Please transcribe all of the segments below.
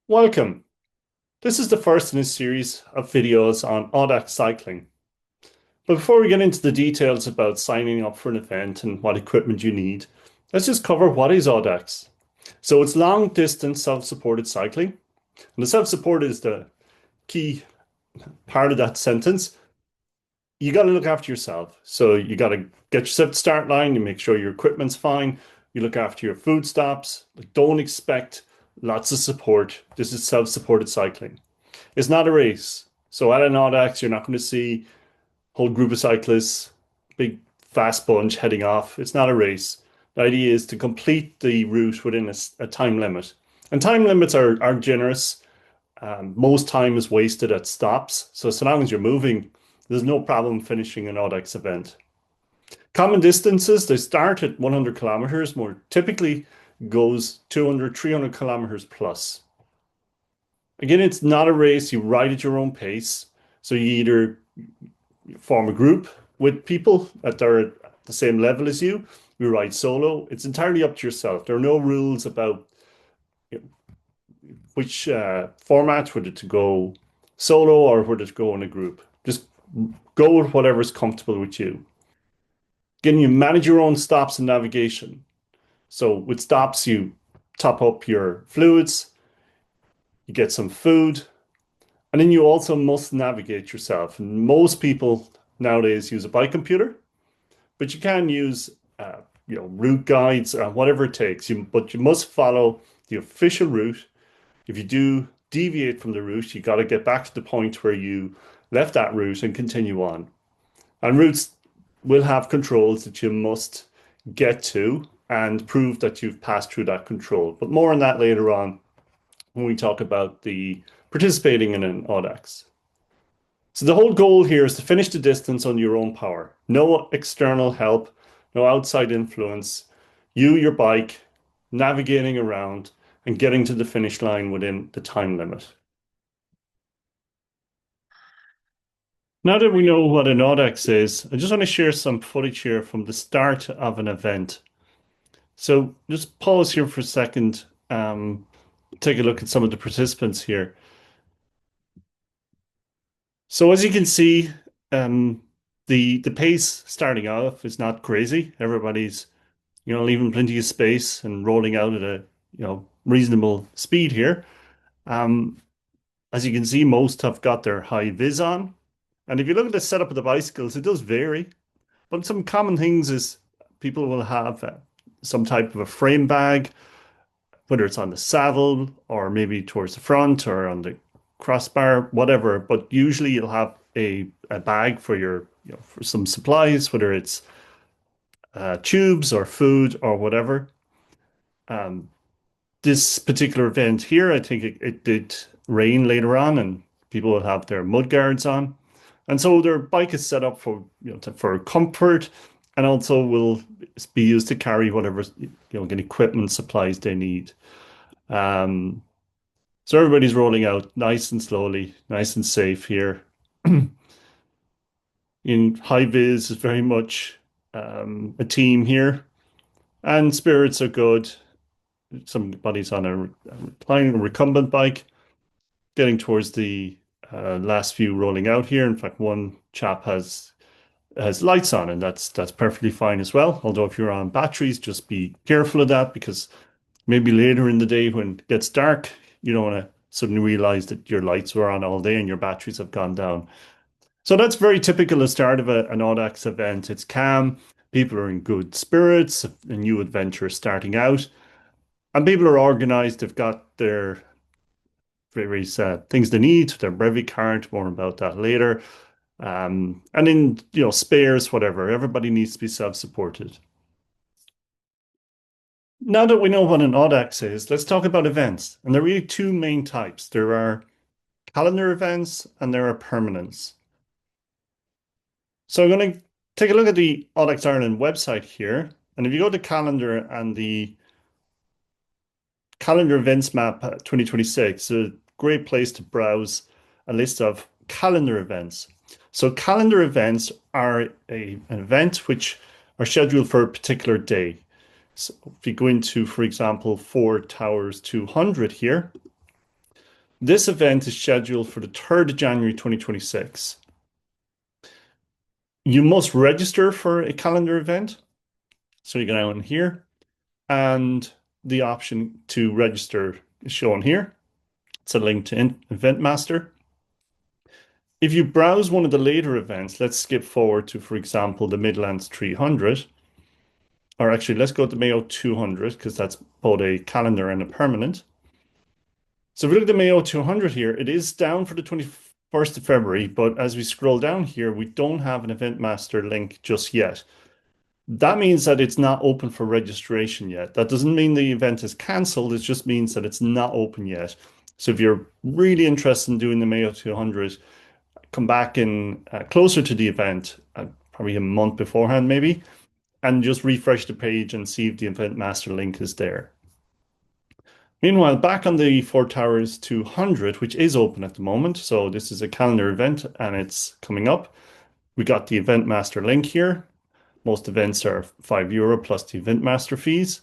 Welcome. This is the first in a series of videos on Audax cycling. But before we get into the details about signing up for an event and what equipment you need, let's just cover what is Audax. So it's long distance self-supported cycling. And the self-supported is the key part of that sentence. You got to look after yourself. So you got to get yourself to the start line, you make sure your equipment's fine, you look after your food stops. Like, don't expect lots of support. This is self-supported cycling. It's not a race. So at an Audax, you're not going to see a whole group of cyclists, big fast bunch heading off. It's not a race. The idea is to complete the route within a time limit. And time limits are generous. Most time is wasted at stops. So long as you're moving, there's no problem finishing an Audax event. Common distances, they start at 100 kilometers, more typically goes 200, 300 kilometers plus. Again, it's not a race. You ride at your own pace. So you either form a group with people that are at the same level as you. You ride solo. It's entirely up to yourself. There are no rules about which format, whether to go solo or whether to go in a group. Just go with whatever's comfortable with you. Again, you manage your own stops and navigation. So with stops, you top up your fluids, you get some food, and then you also must navigate yourself. And most people nowadays use a bike computer, but you can use route guides, whatever it takes. But you must follow the official route. If you do deviate from the route, you got to get back to the point where you left that route and continue on. And routes will have controls that you must get to and prove that you've passed through that control. But more on that later on when we talk about the participating in an Audax. So the whole goal here is to finish the distance on your own power. No external help, no outside influence. You, your bike, navigating around and getting to the finish line within the time limit. Now that we know what an Audax is, I just want to share some footage here from the start of an event. So just pause here for a second, take a look at some of the participants here. So as you can see, um, the pace starting off is not crazy. Everybody's leaving plenty of space and rolling out at a reasonable speed here. Um, as you can see, most have got their high vis on, and if you look at the setup of the bicycles, it does vary. But some common things is people will have some type of a frame bag, whether it's on the saddle or maybe towards the front or on the crossbar, whatever. But usually you'll have a bag for your, for some supplies, whether it's tubes or food or whatever. Um, this particular event here, I think it did rain later on, and people will have their mud guards on, and so their bike is set up for for comfort, and also will be used to carry whatever get equipment supplies they need. Um, so everybody's rolling out nice and slowly, nice and safe here. In high vis is very much a team here, and spirits are good. Somebody's on a reclining recumbent bike, getting towards the last few rolling out here. In fact, one chap has lights on, and that's perfectly fine as well. Although if you're on batteries, just be careful of that because maybe later in the day when it gets dark, you don't want to suddenly realize that your lights were on all day and your batteries have gone down. So that's very typical of the start of an Audax event. It's calm, people are in good spirits, a new adventure starting out, and people are organized. They've got their various things they need, their brevet card, more about that later. And in, spares, whatever, everybody needs to be self-supported. Now that we know what an Audax is, let's talk about events. And there are really two main types. There are calendar events and there are permanents. So I'm going to take a look at the Audax Ireland website here. And if you go to calendar and the calendar events map 2026, a great place to browse a list of calendar events. So calendar events are an event which are scheduled for a particular day. So if you go into, for example, Four Towers 200 here, This event is scheduled for the 3rd of January 2026. You must register for a calendar event. So you go down here and the option to register is shown here. It's a link to Event Master. If you browse one of the later events, let's skip forward to, for example, the Midlands 300, or actually let's go to Mayo 200 because that's both a calendar and a permanent. So if we look at the Mayo 200 here, it is down for the 21st of February, but as we scroll down here, we don't have an Event Master link just yet. That means that it's not open for registration yet. That doesn't mean the event is cancelled. It just means that it's not open yet. So if you're really interested in doing the Mayo 200, come back in closer to the event, probably a month beforehand maybe, and just refresh the page and see if the Event Master link is there. Meanwhile, back on the Four Towers 200, which is open at the moment, so this is a calendar event and it's coming up. We got the Event Master link here. Most events are €5 plus the Event Master fees.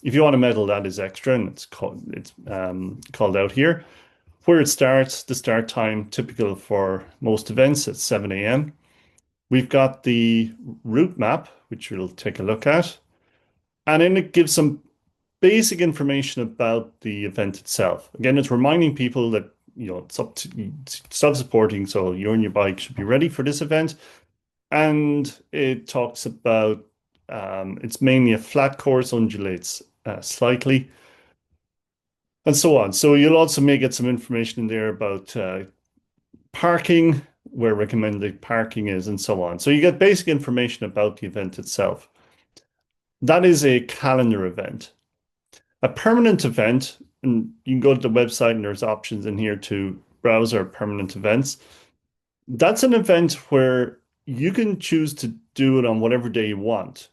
If you want to medal, that is extra, and it's called out here. Where it starts, the start time typical for most events at 7 a.m. We've got the route map, which we'll take a look at, and then it gives some basic information about the event itself. Again, it's reminding people that it's up to self-supporting, so you and your bike should be ready for this event. And it talks about it's mainly a flat course, undulates slightly, and so on. So you'll also may get some information in there about parking, where recommended parking is, and so on. So you get basic information about the event itself. That is a calendar event. A permanent event, and you can go to the website and there's options in here to browse our permanent events. That's an event where you can choose to do it on whatever day you want.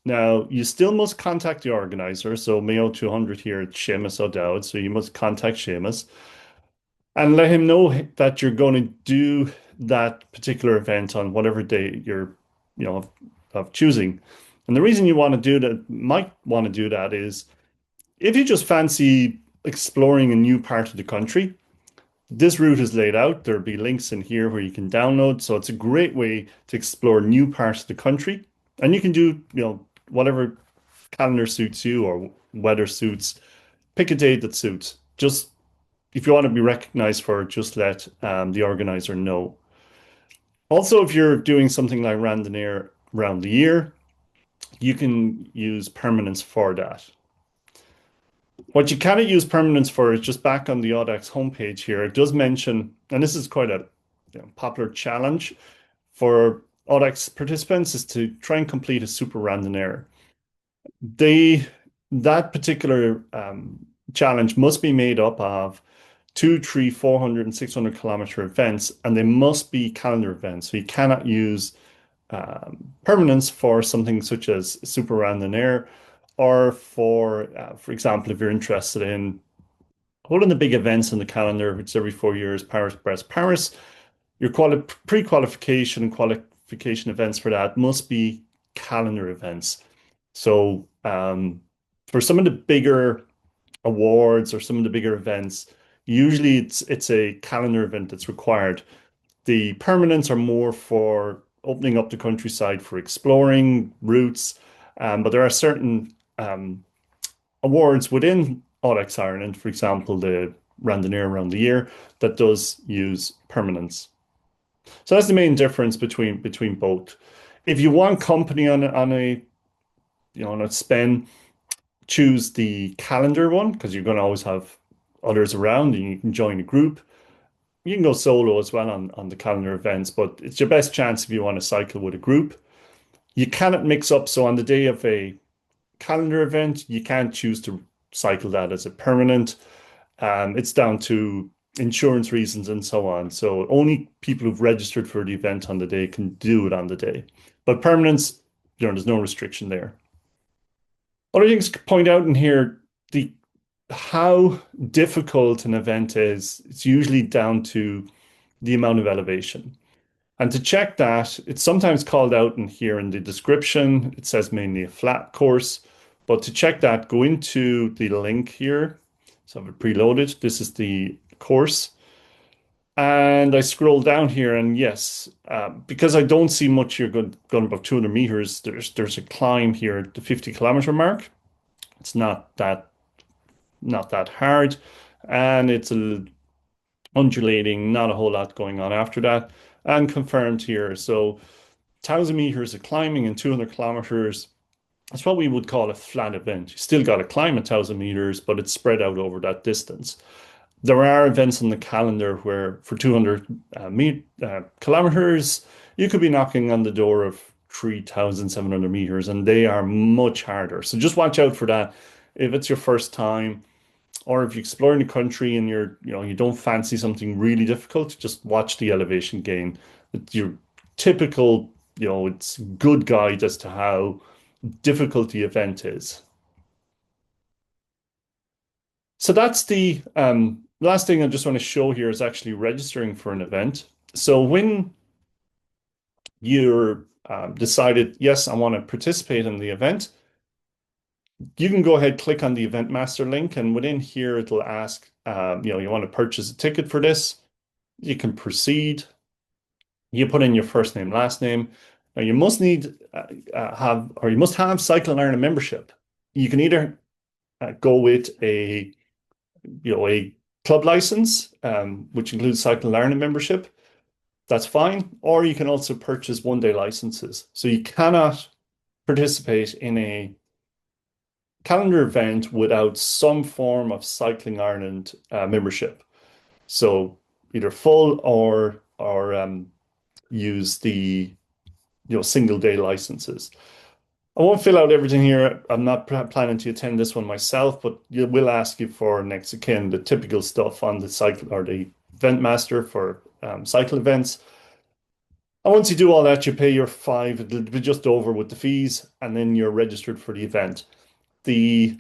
Now, you still must contact the organizer. So Mayo 200 here, it's Seamus O'Dowd. So you must contact Seamus and let him know that you're going to do that particular event on whatever day you're, of choosing. And the reason you want to do that, might want to do that is if you just fancy exploring a new part of the country, this route is laid out. There'll be links in here where you can download. So it's a great way to explore new parts of the country. And you can do, whatever calendar suits you or weather suits. Pick a date that suits. Just if you want to be recognized for it, just let the organizer know. Also, if you're doing something like Randonneur around the year, you can use permanence for that. What you cannot use permanence for is just back on the Audax homepage here. It does mention, and this is quite a popular challenge for Audax participants, is to try and complete a super randonneur. That particular challenge must be made up of 2, 3, 400, and 600 kilometer events, and they must be calendar events. So you cannot use permanence for something such as super randonneur, or for example, if you're interested in holding the big events on the calendar, which is every 4 years, Paris, Brest, Paris, your pre-qualification and qualification events for that must be calendar events. So for some of the bigger awards or some of the bigger events, usually it's a calendar event that's required. The permanents are more for opening up the countryside for exploring routes, but there are certain awards within Audax Ireland, for example, the Randonneur around the year, that does use permanence. So that's the main difference between both. If you want company on a spin, choose the calendar one because you're going to always have others around and you can join a group. You can go solo as well on the calendar events, but it's your best chance if you want to cycle with a group. You cannot mix up. So on the day of a calendar event, you can't choose to cycle that as a permanent. It's down to insurance reasons and so on. So only people who've registered for the event on the day can do it on the day. But permanence, there's no restriction there. Other things to point out in here, how difficult an event is, it's usually down to the amount of elevation. And to check that, it's sometimes called out in here in the description. It says mainly a flat course. But to check that, go into the link here. So I have it preloaded. This is the course. And I scroll down here, and yes, because I don't see much, you're going about 200 meters. There's a climb here at the 50-kilometer mark. It's not that hard, and it's a undulating, not a whole lot going on after that, and confirmed here. So 1,000 meters of climbing and 200 kilometers. That's what we would call a flat event. You still got to climb 1,000 meters, but it's spread out over that distance. There are events on the calendar where for 200 kilometers, you could be knocking on the door of 3,700 meters, and they are much harder. So just watch out for that. If it's your first time, or if you're exploring the country and you don't fancy something really difficult, just watch the elevation gain. It's your typical, it's good guide as to how difficult the event is. So that's the last thing I just want to show here is actually registering for an event. So when you're decided, yes, I want to participate in the event, you can go ahead, click on the event master link, and within here, it'll ask, you want to purchase a ticket for this. You can proceed. You put in your first name, last name. Now you must you must have Cycle and Ireland membership. You can either go with a club license, which includes Cycle and Ireland membership. That's fine. Or you can also purchase one-day licenses. So you cannot participate in a calendar event without some form of Cycling Ireland membership. So either full or use the single day licenses. I won't fill out everything here. I'm not planning to attend this one myself, but you will ask you for next again the typical stuff on the cycle or the event master for cycle events. And once you do all that, you pay your five. It'll be just over with the fees, and then you're registered for the event. The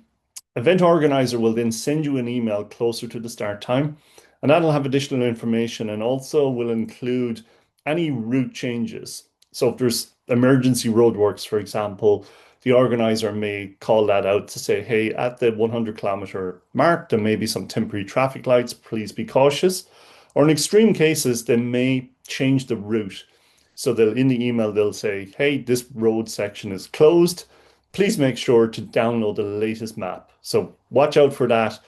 event organizer will then send you an email closer to the start time, and that'll have additional information and also will include any route changes. So if there's emergency roadworks, for example, the organizer may call that out to say, hey, at the 100-kilometer mark, there may be some temporary traffic lights. Please be cautious. Or in extreme cases, they may change the route. So in the email, they'll say, hey, this road section is closed. Please make sure to download the latest map. So watch out for that.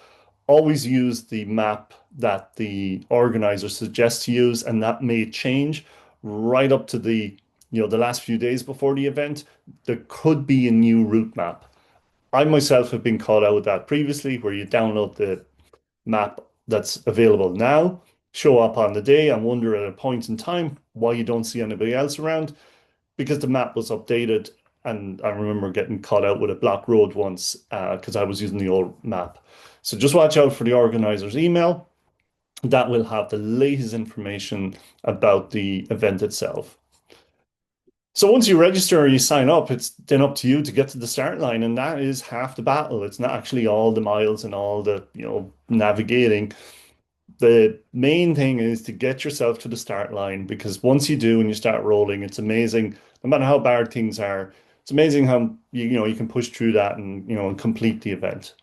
Always use the map that the organizer suggests to use, and that may change right up to the last few days before the event. There could be a new route map. I myself have been caught out with that previously, where you download the map that's available now, show up on the day, and wonder at a point in time why you don't see anybody else around, because the map was updated. And I remember getting caught out with a block road once because I was using the old map. So just watch out for the organizer's email. That will have the latest information about the event itself. So once you register or you sign up, it's then up to you to get to the start line, and that is half the battle. It's not actually all the miles and all the, navigating. The main thing is to get yourself to the start line, because once you do and you start rolling, it's amazing. No matter how bad things are, it's amazing how you can push through that and complete the event.